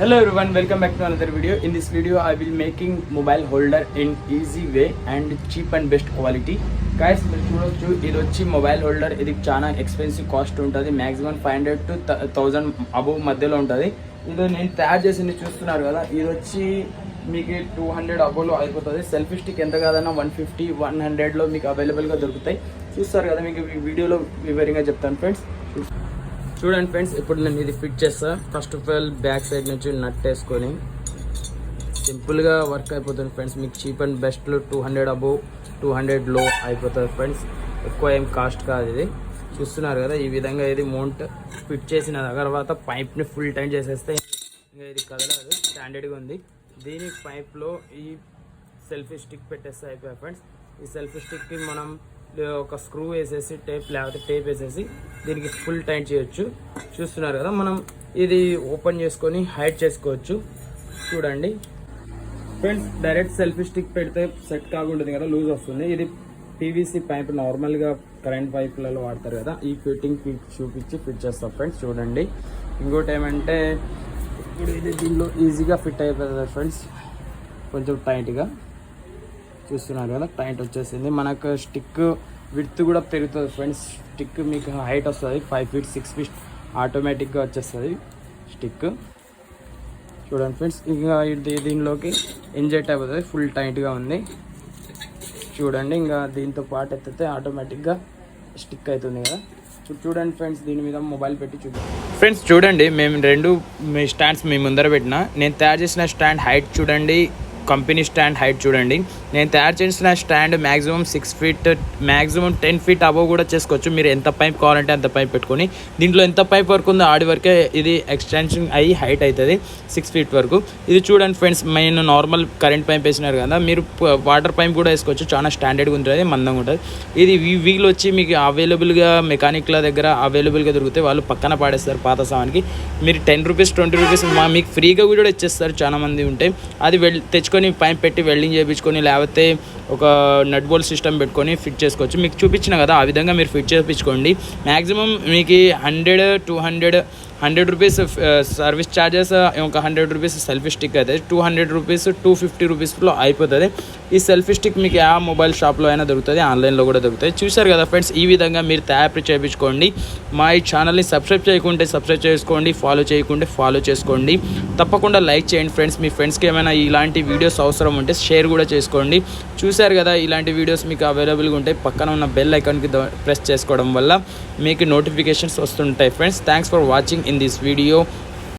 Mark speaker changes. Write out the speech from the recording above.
Speaker 1: Hello everyone, welcome back to another video. In this video I will making mobile holder in easy way and cheap and best quality. Guys, మీరు చూడొచ్చు ఇది వచ్చి mobile holder. ఇది చాలా expensive cost ఉంటుంది. Maximum 500 to 1000 above మధ్యలో ఉంటుంది. ఇది నేను తయారు చేసింది చూస్తున్నారు కదా, ఇది వచ్చి మీకు 200 అబోవ్లో అయిపోతుంది. సెల్ఫీ స్టిక్ ఎంత కాదన్నా 150 100లో మీకు అవైలబుల్గా దొరుకుతాయి. చూస్తారు కదా, మీకు ఈ వీడియోలో వివరంగా చెప్తాను ఫ్రెండ్స్. చూడండి ఫ్రెండ్స్, ఇప్పుడు నేను ఇది ఫిట్ చేస్తా. First of all back side నుంచి నట్ వేసుకొని సింపుల్గా వర్క్ అయిపోతుంది ఫ్రెండ్స్. మీకు చీప్ అండ్ బెస్ట్లో 200 అబోవ్ 200లో అయిపోతుంది ఫ్రెండ్స్. ఎక్కువ ఏం కాస్ట్ కాదు ఇది. చూస్తున్నారు కదా, ఈ విధంగా ఇది మౌంట్ ఫిట్ చేసిన తర్వాత పైప్ని ఫుల్ టైం చేసేస్తే ఇంకా ఇది కదలదు, స్టాండర్డ్గా ఉంది. దీని పైప్లో ఈ సెల్ఫీ స్టిక్ పెట్టేస్తే అయిపోయాయి ఫ్రెండ్స్. ఈ సెల్ఫీ స్టిక్కి మనం ఒక స్క్రూ వేసేసి లేకపోతే టేప్ వేసేసి దీనికి ఫుల్ టైట్ చేయొచ్చు. చూస్తున్నారు కదా, మనం ఇది ఓపెన్ చేసుకొని హైడ్ చేసుకోవచ్చు. చూడండి ఫ్రెండ్స్, డైరెక్ట్ సెల్ఫీ స్టిక్ పెడితే సెట్ కాకుండా కదా, లూజ్ వస్తుంది. ఇది పీవీసీ పైప్, నార్మల్గా కరెంట్ పైప్లలో వాడతారు కదా, ఈ ఫిట్టింగ్ చూపించి ఫిట్ చేస్తాం ఫ్రెండ్స్. చూడండి, ఇంకోటి ఏమంటే ఇప్పుడు ఇది దీనిలో ఈజీగా ఫిట్ అయిపోతుంది ఫ్రెండ్స్, కొంచెం టైట్గా. చూస్తున్నారు కదా, టైట్ వచ్చేసింది. మనకు స్టిక్ విడ్త్ కూడా పెరుగుతుంది ఫ్రెండ్స్. స్టిక్ మీకు హైట్ వస్తుంది, 5 feet 6 feet ఆటోమేటిక్గా వచ్చేస్తుంది స్టిక్. చూడండి ఫ్రెండ్స్, ఇంకా దీనిలోకి ఇంజెక్ట్ అయిపోతుంది, ఫుల్ టైట్గా ఉంది. చూడండి, ఇంకా దీంతో పాటు ఎత్తితే ఆటోమేటిక్గా స్టిక్ అవుతుంది కదా. చూడండి ఫ్రెండ్స్, దీని మీద మొబైల్ పెట్టి చూడండి ఫ్రెండ్స్. చూడండి, మేము రెండు స్టాండ్స్ మీ ముందర పెట్టిన. నేను తయారు చేసిన స్టాండ్ హైట్ చూడండి, కంపెనీ స్టాండ్ హైట్ చూడండి. నేను తయారు చేసిన stand maximum 6 feet, maximum 10 feet above కూడా చేసుకోవచ్చు. మీరు ఎంత పైప్ కావాలంటే అంత పైప్ పెట్టుకొని, దీంట్లో ఎంత పైప్ వరకు ఉందో ఆడి వరకే ఇది ఎక్స్టెన్షన్ అయ్యి హైట్ అవుతుంది 6 feet వరకు. ఇది చూడండి ఫ్రెండ్స్, నేను నార్మల్ కరెంట్ పైప్ వేసినారు కదా, మీరు వాటర్ పైప్ కూడా వేసుకోవచ్చు. చాలా స్టాండర్డ్గా ఉంటుంది, మందంగా ఉంటుంది. ఇది వీల్ వచ్చి మీకు అవైలబుల్గా మెకానిక్ల దగ్గర అవైలబుల్గా దొరుకుతాయి. వాళ్ళు పక్కన పాడేస్తారు పాత సామాన్కి. మీరు 10 rupees 20 rupees మీకు ఫ్రీగా కూడా ఇచ్చేస్తారు, చాలా మంది ఉంటాయి. అది తెచ్చుకొని పైప్ పెట్టి వెల్డింగ్ చేయించుకొని, లేకపోతే ఒక నట్ బోల్ట్ సిస్టమ్ పెట్టుకొని ఫిట్ చేసుకోవచ్చు. మీకు చూపించిన కదా, ఆ విధంగా మీరు ఫిట్ చేయించుకోండి. మ్యాక్సిమం మీకు 100 rupees సర్వీస్ ఛార్జెస్, ఒక 100 rupees సెల్ఫీ స్టిక్ అయితే 200 rupees 250 rupeesలో అయిపోతుంది. ఈ సెల్ఫీ స్టిక్ మీకు ఆ మొబైల్ షాప్లో అయినా దొరుకుతుంది, ఆన్లైన్లో కూడా దొరుకుతాయి. చూశారు కదా ఫ్రెండ్స్, ఈ విధంగా మీరు తయారు చేయించుకోండి. మా ఈ ఛానల్ని సబ్స్క్రైబ్ చేయకుంటే సబ్స్క్రైబ్ చేసుకోండి, ఫాలో చేయకుంటే ఫాలో చేసుకోండి. తప్పకుండా లైక్ చేయండి ఫ్రెండ్స్. మీ ఫ్రెండ్స్కి ఏమైనా ఇలాంటి వీడియోస్ అవసరం ఉంటే షేర్ కూడా చేసుకోండి. చూశారు కదా, ఇలాంటి వీడియోస్ మీకు అవైలబుల్గా ఉంటాయి. పక్కన ఉన్న బెల్ ఐకాన్కి ప్రెస్ చేసుకోవడం వల్ల మీకు నోటిఫికేషన్స్ వస్తుంటాయి friends. Thanks for watching in this video.